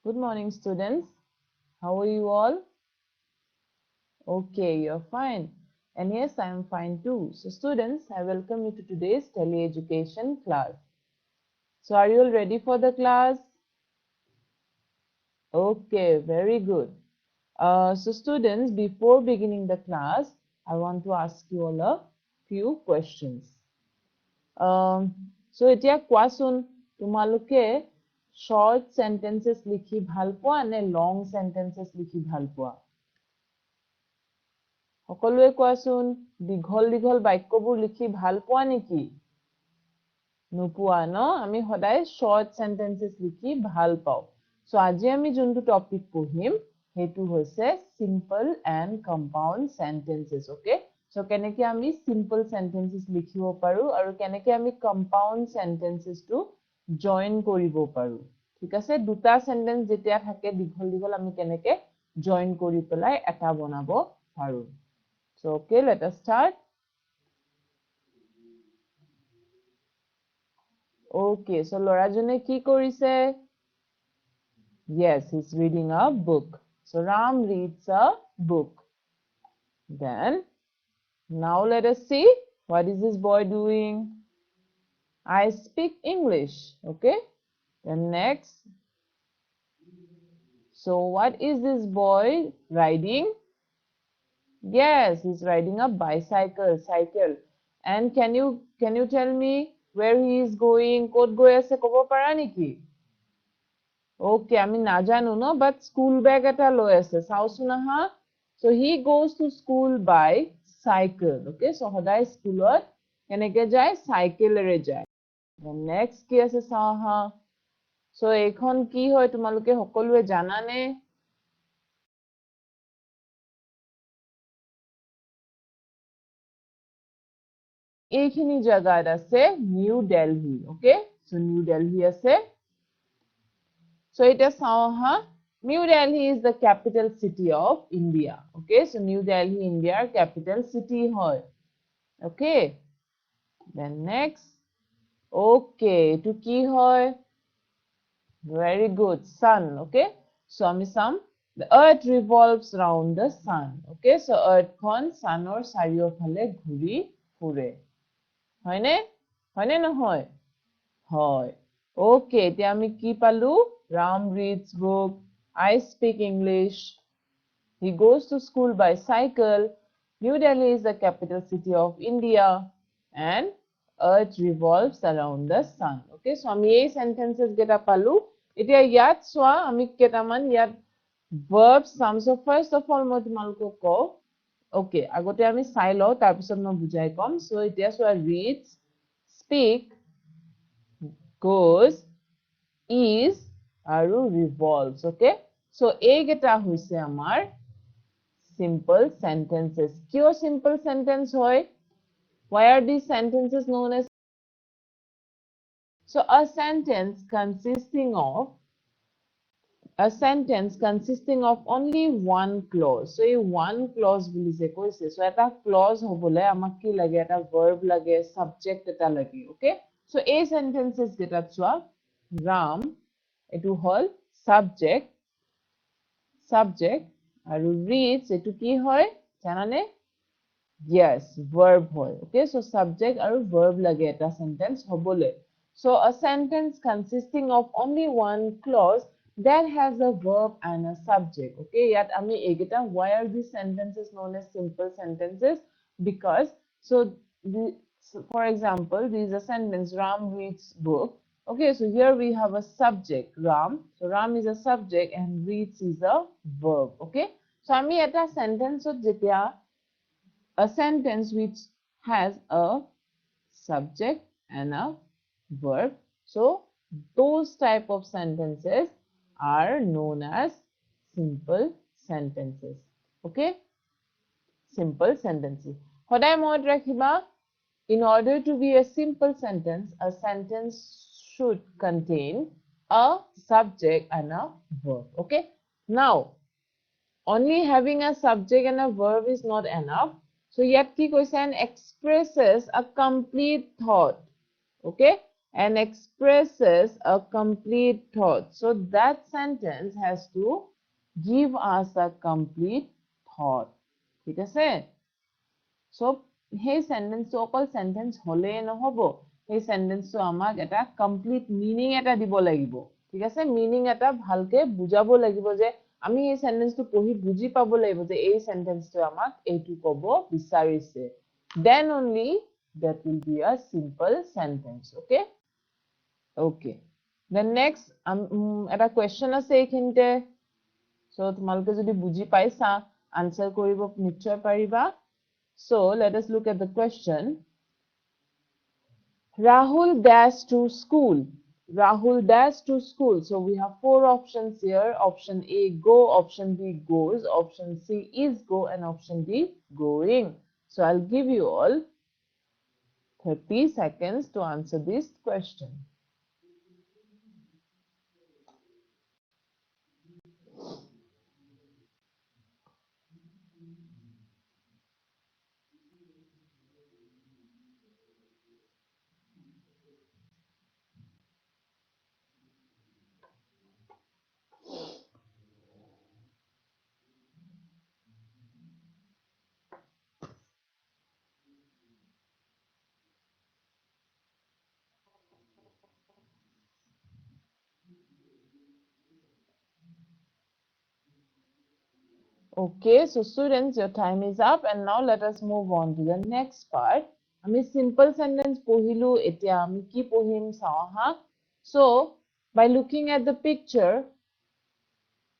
Good morning, students. How are you all? Okay, you're fine. And yes, I am fine too. So, students, I welcome you to today's tele-education class. So, are you all ready for the class? Okay, very good. So, students, before beginning the class, I want to ask you all a few questions. So, এতিয়া কোৱাচোন তোমালোকে short sentences লিখি ভাল পোৱা নে long sentences লিখি ভাল পোৱা? সকলোৱে কোৱাচোন দীঘল দীঘল বাক্যবোৰ লিখি ভাল পোৱা নেকি? নোপোৱা ন? আমি সদায় short sentences লিখি ভাল পাওঁ। So আজি আমি যোনটো টপিক পঢ়িম সেইটো হৈছে simple and compound sentences, okay? So কেনেকৈ আমি simple sentences লিখিব পাৰো আৰু কেনেকৈ আমি compound sentences টো join কৰিব পাৰো। ঠিক আছে? দুটা sentence যেতিয়া থাকে দীঘল দীঘল আমি কেনেকৈ join কৰি পেলাই এটা বনাব পাৰো। So okay, let us start. Okay, so ল'ৰাজনে কি কৰিছে? Yes, he's reading a book. So Ram reads a book. Then, now let us see what is this boy doing. I speak English. Okay. Then next. So what is this boy riding? Yes, he's riding a bicycle, cycle. And can you tell me where he is going? Kot goi ase kobo para niki? Okay, আমি নাজানো ন, but school bag এটা লৈ আছে চাওচোন আহা। So he goes to school by cycle. Okay, so সদায় স্কুলত কেনেকৈ যায়? চাইকেলেৰে যায়। নেক্সট কি আছে চাও আহা। So এইখন কি হয় তোমালোকে সকলোৱে জানানে? এইখিনি জাগাত আছে new Delhi. Okay, so new Delhi আছে। So এতিয়া চাও আহা। New Delhi is the capital city of India. Okay, so New Delhi India's capital city hoy. Okay, then next. Okay, to ki hoy? Very good, sun. Okay, so ami sam, the earth revolves around the sun. Okay, so earth kon sun or sario phale ghuri phure. Hoy ne? Hoy ne nohoy? Hoy. Okay, এতিয়া আমি কি পালো? Ram reads book. I speak English. He goes to school by cycle. New Delhi is the capital city of India. And earth revolves around the sun. Okay, so আমি এই sentences কেইটা পালো। এতিয়া ইয়াত চোৱা আমি কেইটামান ইয়াত verbs চাম। So first of all মই তোমালোকক কওঁ। Okay, আগতে আমি চাই লওঁ তাৰপিছত মই বুজাই কম। So এতিয়া চোৱা reads, speak, goes, is আৰু revolves. Okay, so এইকেইটা হৈছে আমাৰ simple sentences. Kyo simple sentence hoy? Why are these sentences known as? So a sentence consisting of only one clause. So a one clause বুলি যে কৈছে, so এটা clause হবলে আমাক কি লাগে? এটা verb লাগে, subject এটা লাগে। Okay, so এই sentences কেইটাত চোৱা Ram এটো হল subject আৰু reads এটো কি হয় জানানে? Yes, verb hoy. Okay, so subject aru verb lage eta sentence hobole. So a sentence consisting of only one clause that has a verb and a subject. Okay, yat ami egeta. Why are these sentences known as simple sentences? Because for example, this is a sentence Ram reads book. Okay, so here we have a subject Ram. So Ram is a subject and reads is a verb. Okay, so ami eta sentence jetya a sentence which has a subject and a verb. So those type of sentences are known as simple sentences. Okay, simple sentences. সদায় মনত ৰাখিবা, in order to be a simple sentence, a sentence should contain a subject and a verb. Okay, now only having a subject and a verb is not enough. So yet ki question expresses a complete thought. Okay, and expresses a complete thought. So that sentence has to give us a complete thought. ঠিক আছে? So hey sentence to অকল sentence হলে নহব, সেই sentence to আমাক এটা complete meaning এটা দিব লাগিব। ঠিক আছে? meaning এটা ভালকে বুজাব লাগিব যে আমি এই sentence to পঢ়ি বুজি পাব লাগিব যে এই sentence to আমাক এইটো কব বিচাৰিছে। Then only that will be a simple sentence. Okay? Okay. The next এটা question আছে এইখিনিতে। So তোমালোকে যদি বুজি পাইছা answer কৰিব নিশ্চয় পাৰিবা। So let us look at the question. Rahul dash to school. Rahul dash to school. So we have four options here. Option A, go. Option B, goes. Option C is go. And option D, going. So I'll give you all 30 seconds to answer this question. Okay, so students, your time is up, and now let us move on to the next part. আমি simple sentence পঢ়িলো, এতিয়া আমি কি পঢ়িম চাও হা। So by looking at the picture,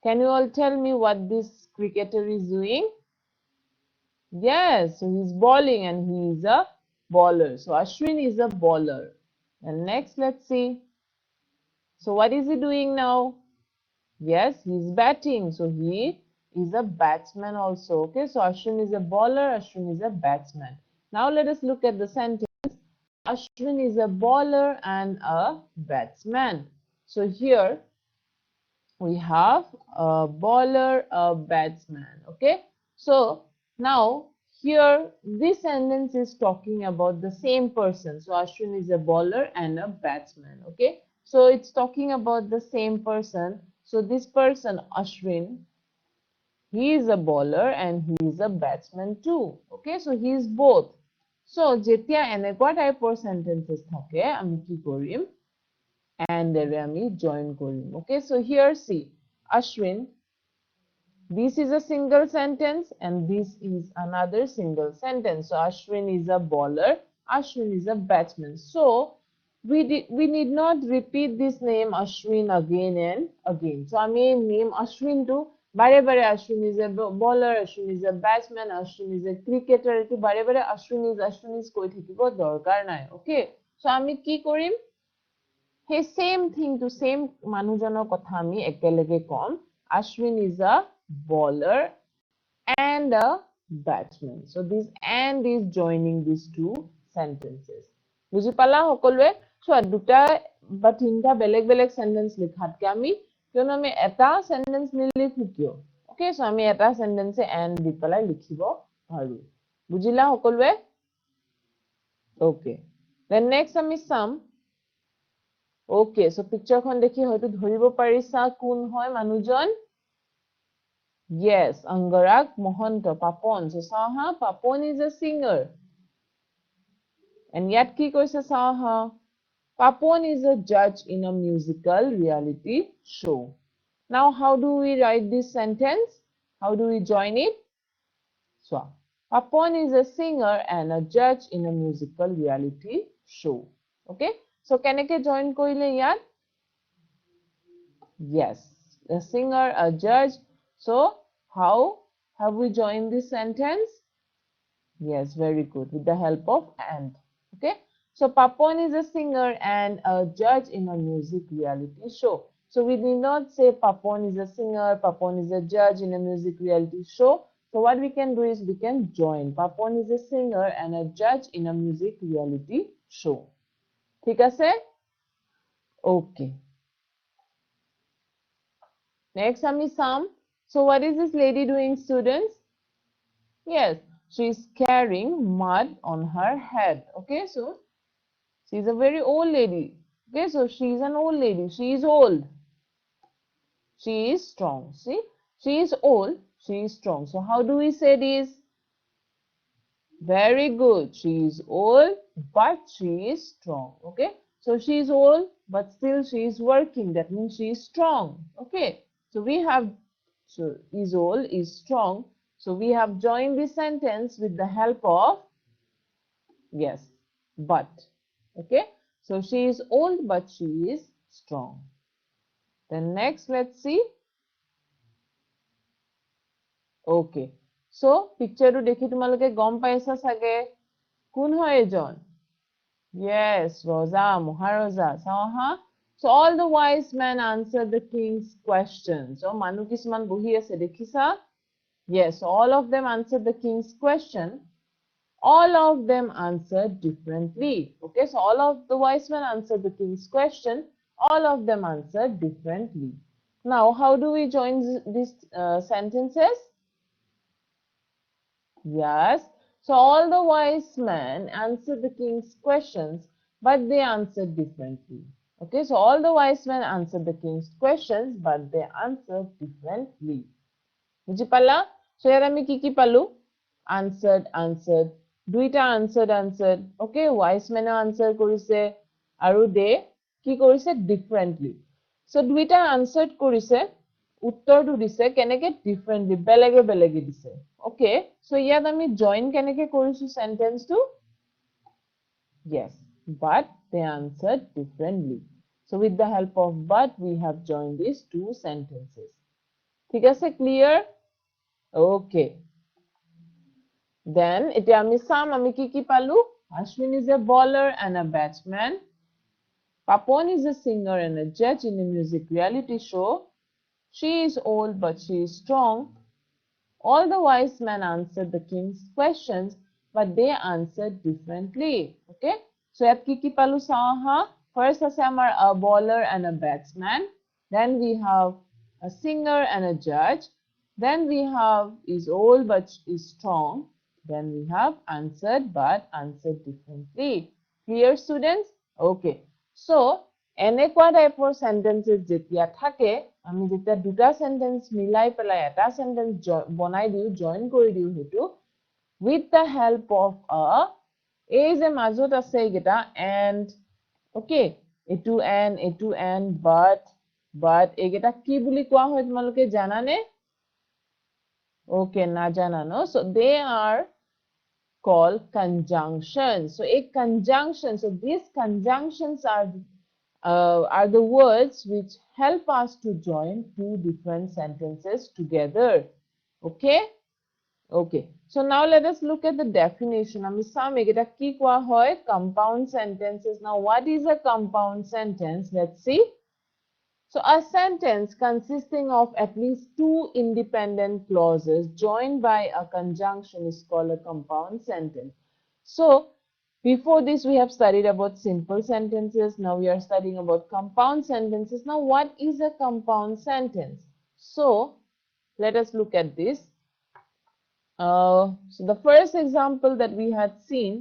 can you all tell me what this cricketer is doing? Yes, so he's bowling and he is a bowler. So Ashwin is a bowler. And next, let's see. So what is he doing now? Yes, he's batting. So he is a batsman also. Okay, so Ashwin is a bowler, Ashwin is a batsman. Now let us look at the sentence. Ashwin is a bowler and a batsman. So here we have a bowler, a batsman. Okay, so now here this sentence is talking about the same person. So Ashwin is a bowler and a batsman. Okay, so it's talking about the same person. So this person Ashwin, he is a bowler and he is a batsman too. Okay, so he is both. So jetia enekwa type of sentences thake ami ki korim and আমি join korim. Okay, so here see Ashwin, this is a single sentence and this is another single sentence. So Ashwin is a bowler, Ashwin is a batsman. So we need not repeat this name Ashwin again and again. So I mean name Ashwin to bare bare Ashwin is a bowler, Ashwin is a batsman, Ashwin is a cricketer, to bare bare Ashwin is koi থাকিব দৰকাৰ নাই. Okay, so আমি কি কৰিম, সেই same thing to same মানুহজনৰ কথা আমি একেলগে কম Ashwin is a bowler and a batsman. So this and is joining these two sentences. বুজি পালা সকলোৱে? So দুটা বা তিনটা বেলেগ বেলেগ sentence লিখাতকে আমি কিয়নো আমি এটা sentence নিলিখো কিয়? Okay, so আমি এটা sentence and দি পেলাই লিখিব পাৰো। বুজিলা সকলোৱে? Okay, then next আমি চাম। Okay, so picture খন দেখি হয়তো ধৰিব পাৰিছা কোন হয় মানুহজন? Yes, Angarag Mohanto, Papon. So Saha, Papon is a singer. And yet ki koise Saha? Papon is a judge in a musical reality show. Now how do we write this sentence? How do we join it? So Papon is a singer and a judge in a musical reality show. Okay, so keneke join korile yat? Yes, a singer, a judge. So how have we joined this sentence? Yes, very good, with the help of and. Okay, so Papon is a singer and a judge in a music reality show. So we need not say Papon is a singer, Papon is a judge in a music reality show. So what we can do is we can join Papon is a singer and a judge in a music reality show. ঠিক আছে? Okay. Next, আমি চাম. So what is this lady doing, students? Yes, she is carrying mud on her head. Okay, so she is a very old lady. Okay, so she is an old lady. She is old. She is strong. See, she is old. She is strong. So how do we say this? Very good. She is old, but she is strong. Okay. So she is old, but still she is working. That means she is strong. Okay. So we have, so is old, is strong. So we have joined this sentence with the help of, yes, but. Okay. So she is old, but she is strong. Then next, let's see. Okay. So picture to dekhi tumaloke gom paisa sage. Kun hoy ejon? Yes, Rosa, Maharosa. So all the wise men answered the king's questions. So manu kisman bohi ase dekhisa? Yes, all of them answered the king's question. All of them answered differently. Okay, so all of the wise men answered the king's question. All of them answered differently. Now, how do we join these sentences? Yes. So all the wise men answered the king's questions, but they answered differently. Okay, so all the wise men answered the king's questions, but they answered differently. বুজি পালা? So ইয়াত আমি কি পালো? Answered. দুইটা answered. Okay, wise men answer কৰিছে আৰু they কি কৰিছে? Differently. So দুইটা answered কৰিছে, উত্তৰটো দিছে কেনেকে? Differently, বেলেগে দিছে. Okay, so ইয়াত আমি join কেনেকে কৰিছো sentence to? Yes, but they answered differently. So with the help of but, we have joined these two sentences. ঠিক আছে, clear? Okay. Then এতিয়া আমি চাম আমি কি পালো? Ashwin is a bowler and a batsman. Papon is a singer and a judge in a music reality show. She is old but she is strong. All the wise men answered the king's questions, but they answered differently. Okay? So ইয়াত কি পালো চাও হা? First আছে আমাৰ a bowler and a batsman. Then we have a singer and a judge. Then we have is old but is strong. Then we have answered but answered differently. Clear, students? Okay. So এনেকুৱা টাইপৰ sentences যেতিয়া থাকে, আমি যেতিয়া দুটা sentence মিলাই পেলাই এটা sentence বনাই দিও, join কৰি দিও হেতু with the help of a, এই যে মাজত আছে এইকেইটা and, okay, এটু and but এইকেইটা কি বুলি কোৱা হয় তোমালোকে জানানে? Okay, নাজানা no? So they are called conjunctions. So a conjunction, so these conjunctions are the words which help us to join two different sentences together. Okay? Okay. So now let us look at the definition. Ami sam egeta ki koa hoy? Compound sentences. Now what is a compound sentence? Let's see. So a sentence consisting of at least two independent clauses joined by a conjunction is called a compound sentence. So before this, we have studied about simple sentences. Now we are studying about compound sentences. Now, what is a compound sentence? So, let us look at this. So the first example that we had seen,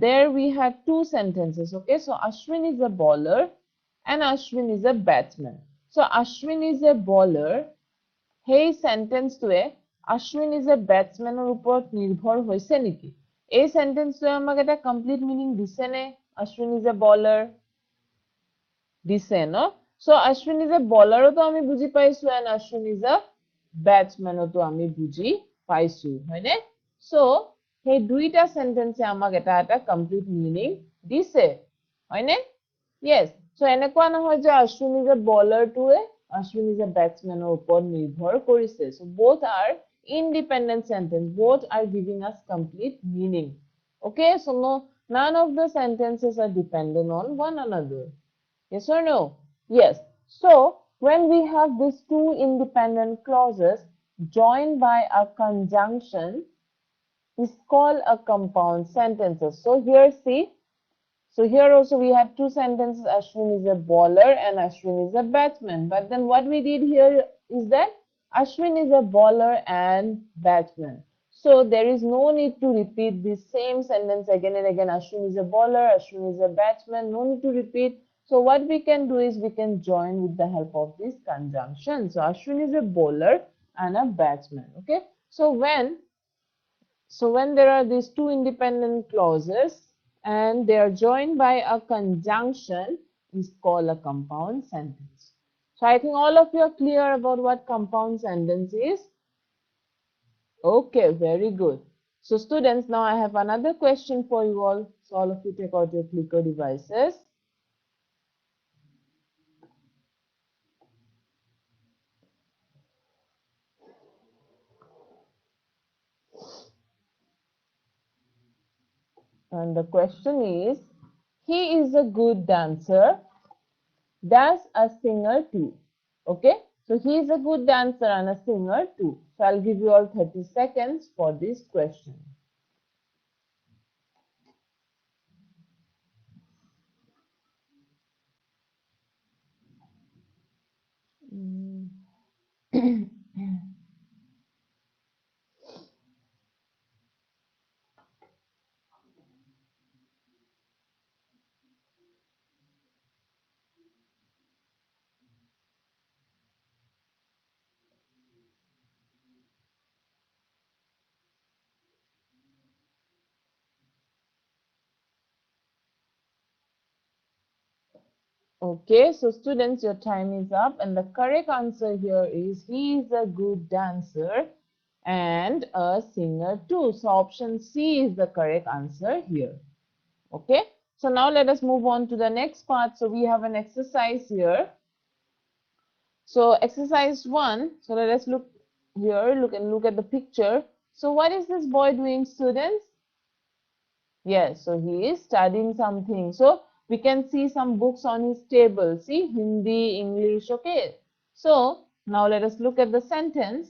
there we had two sentences. Okay, so Ashwin is a bowler and Ashwin is a batsman. So Ashwin is a bowler. Hey sentence to Ashwin is a batsman or upor nirbhor hoise niki? A sentence to আমাক এটা complete meaning দিছে নে? Ashwin is a bowler দিছে no? So Ashwin is a bowler তো আমি বুজি পাইছো and Ashwin is a batsman তো আমি বুজি পাইছো হয়নে? So সেই দুইটা sentence আমাক এটা complete meaning দিছে হয়নে? Yes. So এনেকুৱা নহয় যে Ashwin is a bowler to Ashwin is a batsman upor nirbhor korise. So both are independent sentence. Both are giving us complete meaning. Okay, so no, none of the sentences are dependent on one another. Yes or no? Yes. So when we have these two independent clauses joined by a conjunction, is called a compound sentences. So here see, so here also we have two sentences, Ashwin is a bowler and Ashwin is a batsman. But then what we did here is that Ashwin is a bowler and batsman. So there is no need to repeat the same sentence again and again. Ashwin is a bowler, Ashwin is a batsman, no need to repeat. So what we can do is we can join with the help of this conjunction. So Ashwin is a bowler and a batsman. Okay. So when there are these two independent clauses and they are joined by a conjunction, is called a compound sentence. So I think all of you are clear about what compound sentence is. Okay, very good. So students, now I have another question for you all. So all of you take out your clicker devices. And the question is, he is a good dancer, does a singer too. Okay, so he is a good dancer and a singer too. So I'll give you all 30 seconds for this question. Okay, so students, your time is up and the correct answer here is he is a good dancer and a singer too. So option C is the correct answer here. Okay, so now let us move on to the next part. So we have an exercise here. So exercise 1, so let us look here, look at the picture. So what is this boy doing, students? Yes, so he is studying something. So we can see some books on his table. See, Hindi, English, okay. So now let us look at the sentence.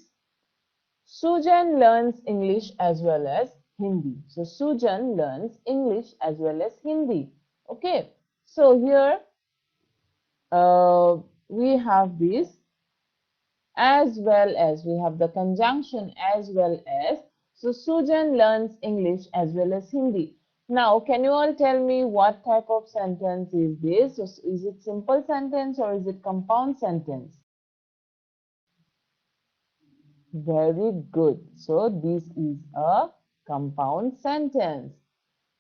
Sujan learns English as well as Hindi. So Sujan learns English as well as Hindi. Okay. So here we have this as well as, we have the conjunction as well as. So Sujan learns English as well as Hindi. Now, can you all tell me what type of sentence is this? So, is it simple sentence or is it compound sentence? Very good. So this is a compound sentence.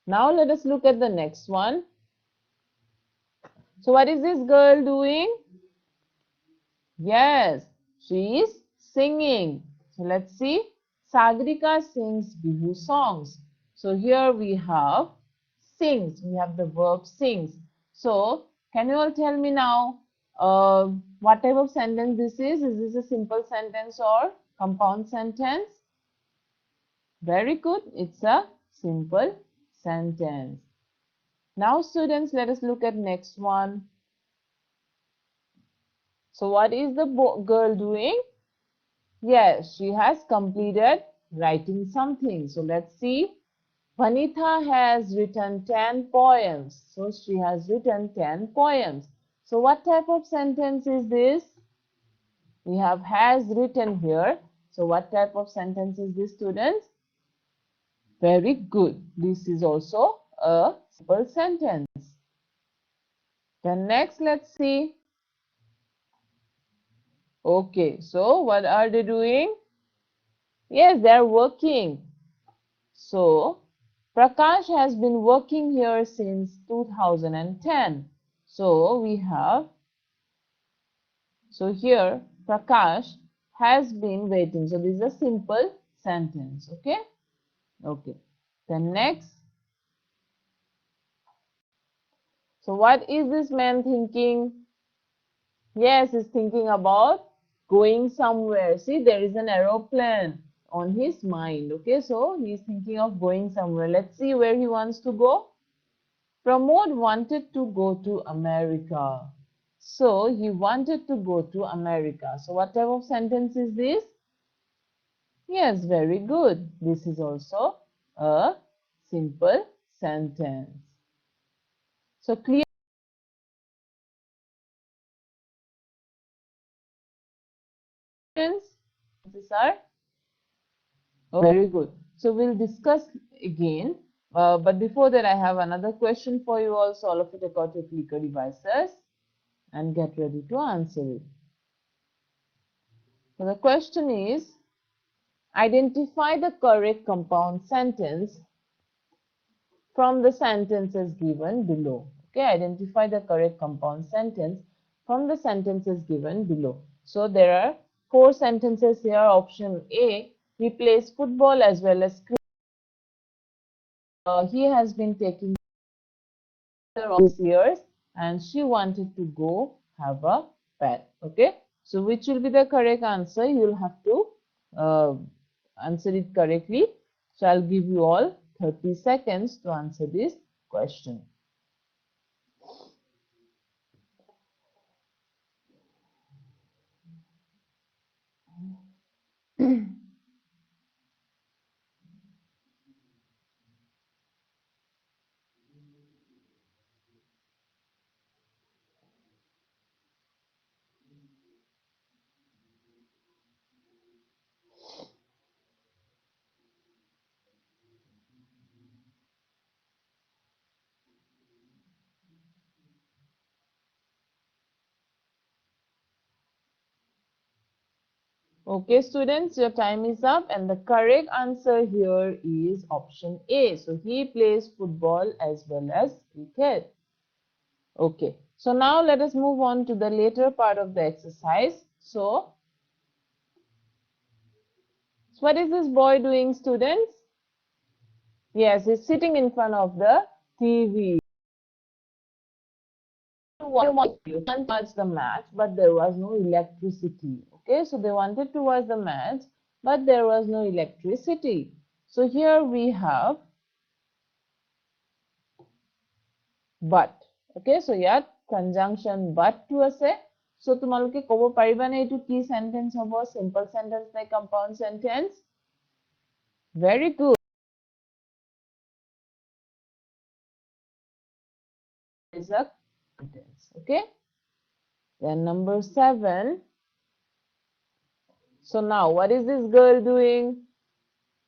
Now let us look at the next one. So what is this girl doing? Yes, she is singing. So let's see. Sagrika sings Bihu songs. So here we have sings. We have the verb sings. So can you all tell me now what type of sentence this is? Is this a simple sentence or compound sentence? Very good. It's a simple sentence. Now students, let us look at next one. So what is the girl doing? Yes, she has completed writing something. So let's see. Vanitha has written 10 poems. So she has written 10 poems. So what type of sentence is this? We have has written here. So what type of sentence is this, students? Very good. This is also a simple sentence. Then next, let's see. Okay, so what are they doing? Yes, they are working. So, Prakash has been working here since 2010. So, we have, so here, Prakash has been waiting. So, this is a simple sentence. Okay? Okay. Then next. So, what is this man thinking? Yes, he's thinking about going somewhere. See, there is an aeroplane on his mind. Okay, so he's thinking of going somewhere. Let's see where he wants to go. Pramod wanted to go to America. So he wanted to go to America. So what type of sentence is this? Yes, very good. This is also a simple sentence. So clear. These are very good. So we'll discuss again. But before that, I have another question for you all. So all of you take out your clicker devices and get ready to answer it. So the question is, identify the correct compound sentence from the sentences given below. Okay, identify the correct compound sentence from the sentences given below. So there are 4 sentences here. Option A, he plays football as well as cricket. He has been taking care of his ears and she wanted to go have a pet. Okay, so which will be the correct answer? You will have to uh, answer it correctly. So I'll give you all 30 seconds to answer this question. Okay, students, your time is up and the correct answer here is option A. So he plays football as well as cricket. Okay, so now let us move on to the later part of the exercise. So what is this boy doing, students? Yes, he's sitting in front of the TV. You can't watch the match, but there was no electricity. Okay, so they wanted to watch the match, but there was no electricity. So here we have but. Okay, so ইয়াত conjunction but to আছে. So তোমালোকে ক'ব পাৰিবানে এইটো কি sentence হ'ব? Simple sentence নে compound sentence? Very good. Is a sentence. Okay. Then number 7. So now what is this girl doing?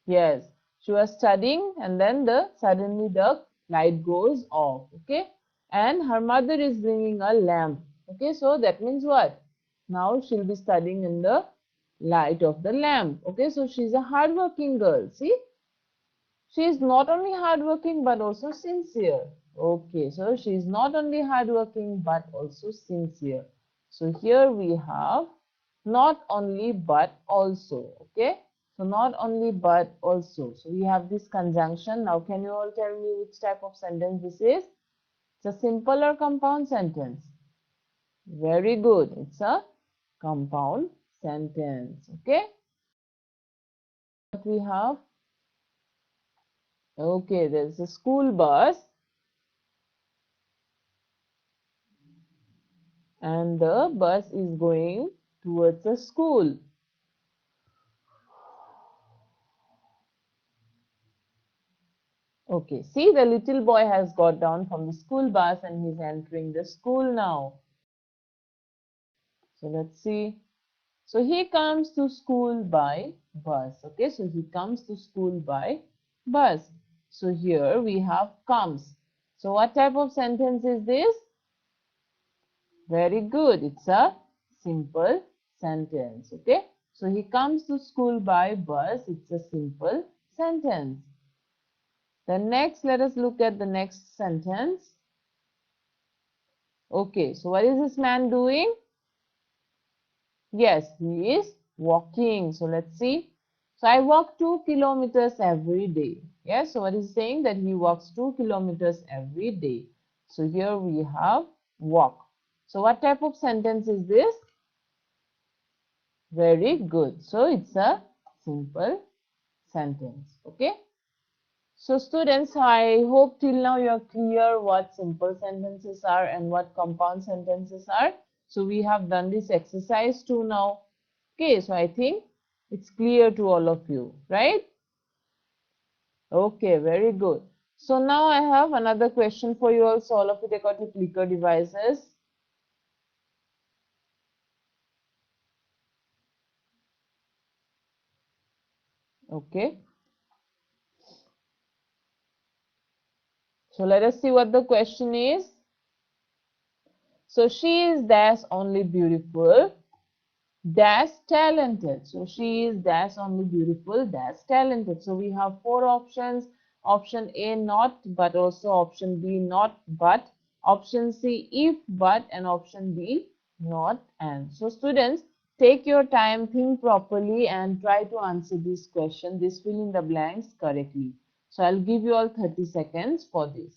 Yes, she was studying and then suddenly the light goes off. Okay, and her mother is bringing a lamp. Okay, so that means what? Now she'll be studying in the light of the lamp. Okay, so she's a hardworking girl. See, she is not only hardworking but also sincere. Okay, so she is not only hardworking but also sincere. So here we have not only but also. Okay, so not only but also. So we have this conjunction. Now can you all tell me which type of sentence this is? It's a simple or compound sentence? Very good. It's a compound sentence. Okay. What we have? Okay, there's a school bus and the bus is going towards a school. Okay, see, the little boy has got down from the school bus and he's entering the school now. So let's see. So he comes to school by bus. Okay, so he comes to school by bus. So here we have comes. So what type of sentence is this? Very good. It's a simple sentence. Okay. So he comes to school by bus. It's a simple sentence. Then next, let us look at the next sentence. Okay. So what is this man doing? Yes, he is walking. So let's see. So I walk 2 kilometers every day. Yes. So what is saying that he walks 2 kilometers every day. So here we have walk. So what type of sentence is this? Very good. So it's a simple sentence. Okay. So students, I hope till now you're clear what simple sentences are and what compound sentences are. So we have done this exercise too now. Okay. So I think it's clear to all of you, right? Okay. Very good. So now I have another question for you all. So all of you take out your clicker devices. Okay. So let us see what the question is. So she is dash only beautiful, dash talented. So she is dash only beautiful, dash talented. So we have four options. Option A not but, also option B not but, option C if but, and option D not and. So students, take your time, think properly and try to answer this question, this fill in the blanks correctly. So I'll give you all 30 seconds for this.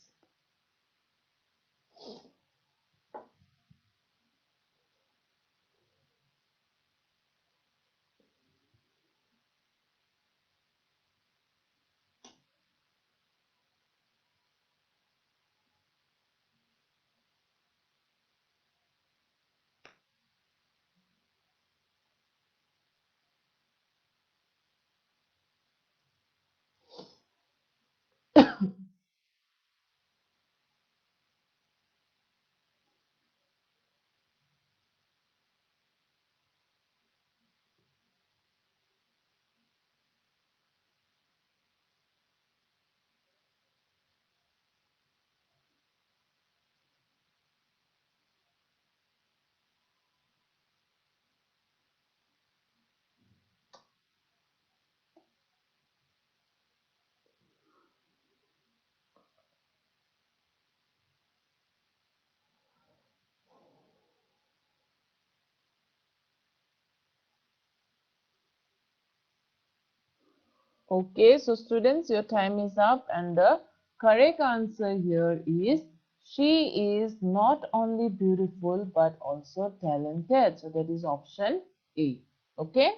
Okay, so students, your time is up and the correct answer here is she is not only beautiful but also talented. So that is option A. Okay.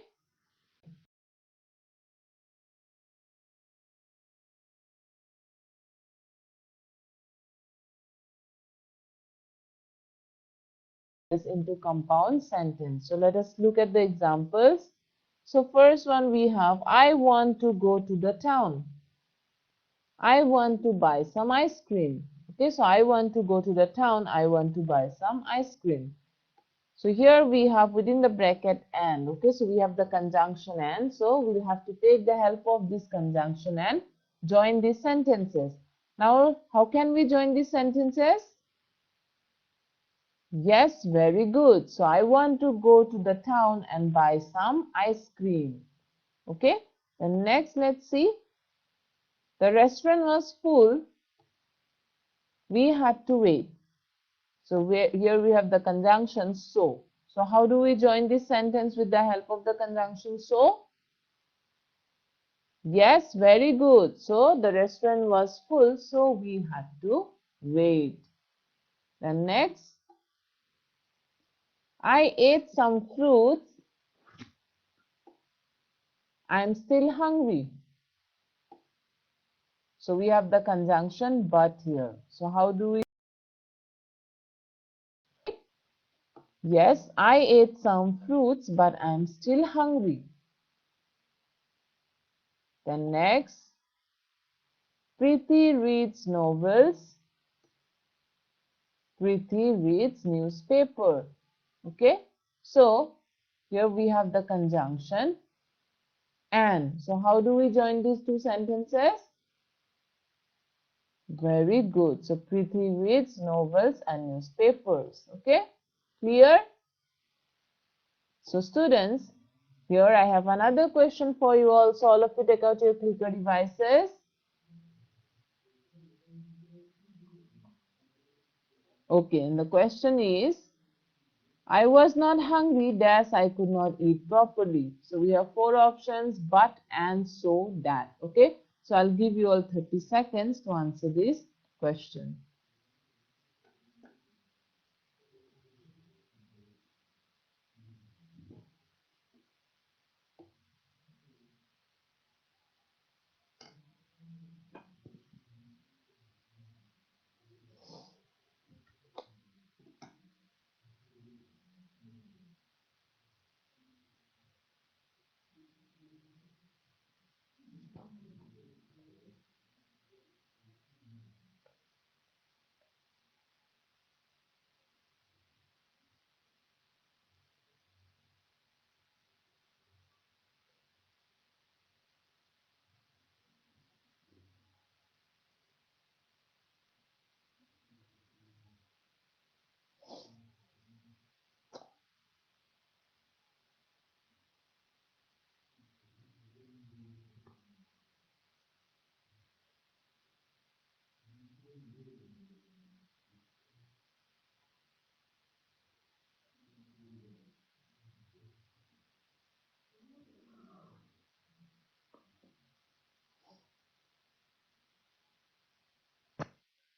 This into compound sentence. So let us look at the examples. So first one we have, I want to go to the town. I want to buy some ice cream. Okay, so I want to go to the town. I want to buy some ice cream. So here we have within the bracket and. Okay, so we have the conjunction and. So we'll have to take the help of this conjunction and join these sentences. Now, how can we join these sentences? Yes, very good. So I want to go to the town and buy some ice cream. Okay, then next let's see. The restaurant was full. We had to wait. So here we have the conjunction so. So how do we join this sentence with the help of the conjunction so? Yes, very good. So the restaurant was full, so we had to wait. Then next, I ate some fruits. I'm still hungry. So we have the conjunction but here. So how do we? Yes, I ate some fruits, but I'm still hungry. Then next, Preeti reads novels. Preeti reads newspaper. Okay, so here we have the conjunction and. So how do we join these two sentences? Very good. So Preeti reads novels and newspapers. Okay, clear? So students, here I have another question for you all. So all of you take out your clicker devices. Okay, and the question is, I was not hungry, dash I could not eat properly. So we have four options, but, and, so, that. Okay, so I'll give you all 30 seconds to answer this question.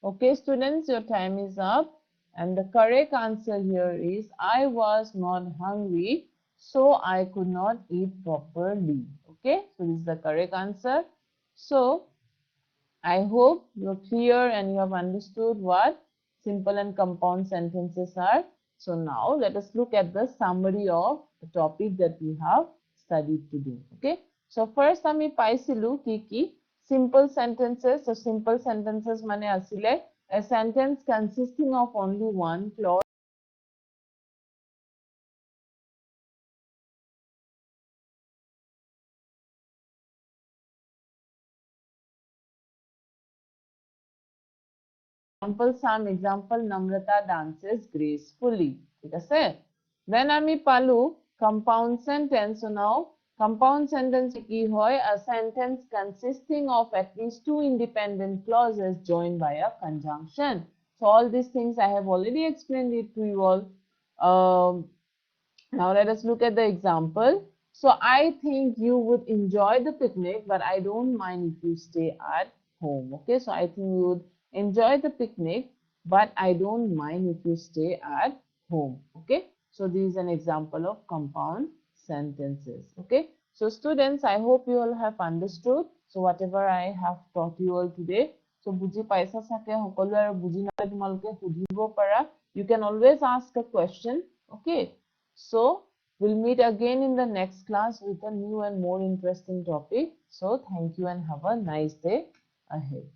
Okay, students, your time is up. And the correct answer here is I was not hungry, so I could not eat properly. Okay, so this is the correct answer. So I hope you're clear and you have understood what simple and compound sentences are. So now let us look at the summary of the topic that we have studied today. Okay. So first আমি পাইছিলো কি simple sentences. So simple sentences মানে আসলে a sentence consisting of only one clause. Example, Namrata dances gracefully. ঠিক আছে? Then আমি পালো compound sentence. So now compound sentence কি হয়? A sentence consisting of at least two independent clauses joined by a conjunction. So all these things I have already explained it to you all. Um, Now let us look at the example. So I think you would enjoy the picnic, but I don't mind if you stay at home. Okay, so I think you would enjoy the picnic, but I don't mind if you stay at home. Okay, so this is an example of compound sentences. Okay, so students, I hope you all have understood. So whatever I have taught you all today, so বুজি পাইছা চাগে সকলো আৰু বুজি নাপালে তোমালোকে সুধিব পাৰা. You can always ask a question. Okay, so we'll meet again in the next class with a new and more interesting topic. So thank you and have a nice day ahead.